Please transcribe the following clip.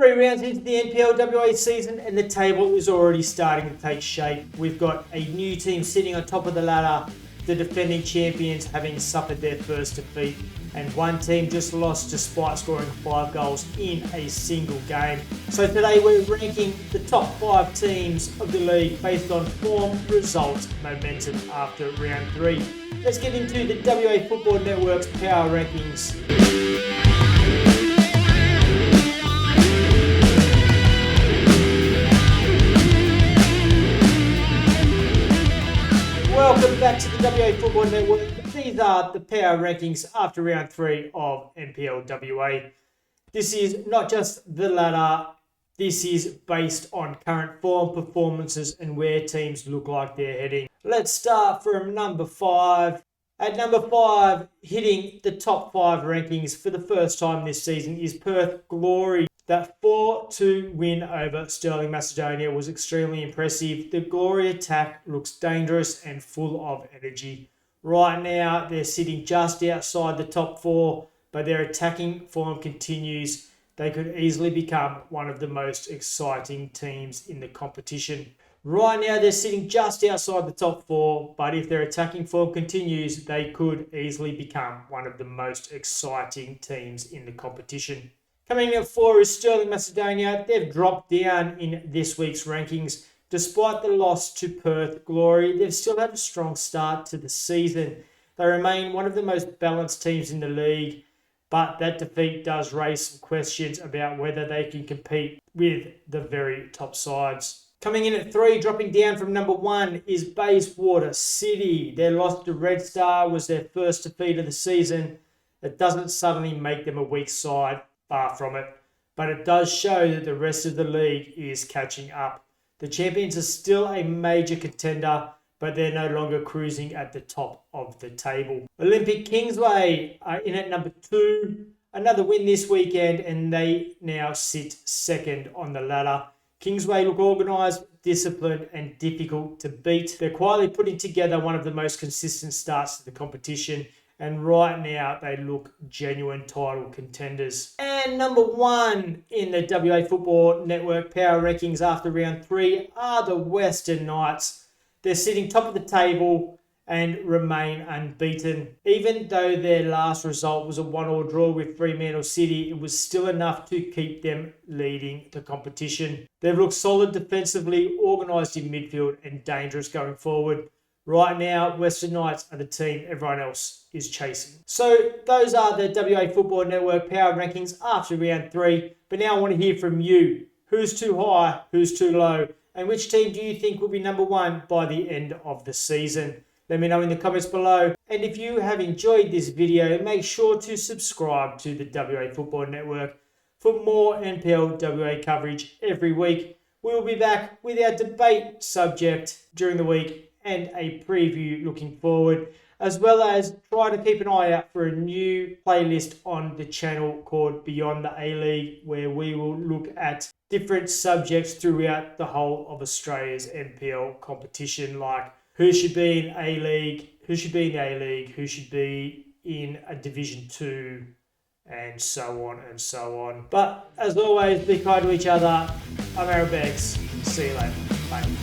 3 rounds into the NPL WA season and the table is already starting to take shape. We've got a new team sitting on top of the ladder, the defending champions having suffered their first defeat, and one team just lost despite scoring 5 goals in a single game. So today we're ranking the top 5 teams of the league based on form, results, momentum after round 3. Let's get into the WA Football Network's Power Rankings. Welcome back to the WA Football Network. These are the Power Rankings after round 3 of NPL WA. This is not just the ladder, this is based on current form, performances and where teams look like they're heading. Let's start from number 5. At number 5, hitting the top 5 rankings for the first time this season is Perth Glory. That 4-2 win over Sterling Macedonia was extremely impressive. The Glory attack looks dangerous and full of energy. Right now, they're sitting just outside the top 4, but their attacking form continues. They could easily become one of the most exciting teams in the competition. Right now, they're sitting just outside the top 4, but if their attacking form continues, they could easily become one of the most exciting teams in the competition. Coming in at 4 is Sterling Macedonia. They've dropped down in this week's rankings. Despite the loss to Perth Glory, they've still had a strong start to the season. They remain one of the most balanced teams in the league, but that defeat does raise some questions about whether they can compete with the very top sides. Coming in at 3, dropping down from number 1, is Bayswater City. Their loss to Red Star was their first defeat of the season. It doesn't suddenly make them a weak side. Far from it, but it does show that the rest of the league is catching up. The champions are still a major contender, but they're no longer cruising at the top of the table. Olympic Kingsway are in at number 2. Another win this weekend, and they now sit second on the ladder. Kingsway look organised, disciplined, and difficult to beat. They're quietly putting together one of the most consistent starts to the competition, and right now, they look genuine title contenders. And number 1 in the WA Football Network Power Rankings after round 3 are the Western Knights. They're sitting top of the table and remain unbeaten. Even though their last result was a 1-1 draw with Fremantle City, it was still enough to keep them leading the competition. They've looked solid defensively, organised in midfield and dangerous going forward. Right now, Western Knights are the team everyone else is chasing. So those are the WA Football Network Power Rankings after round 3. But now I want to hear from you. Who's too high? Who's too low? And which team do you think will be number 1 by the end of the season? Let me know in the comments below. And if you have enjoyed this video, make sure to subscribe to the WA Football Network for more NPL WA coverage every week. We'll be back with our debate subject during the week and a preview looking forward, as well as try to keep an eye out for a new playlist on the channel called Beyond the A-League, where we will look at different subjects throughout the whole of Australia's NPL competition, like who should be in A-League, who should be in the A-League, who should be in a Division 2, and so on and so on. But as always, be kind to each other. I'm Aaron Beggs. See you later. Bye.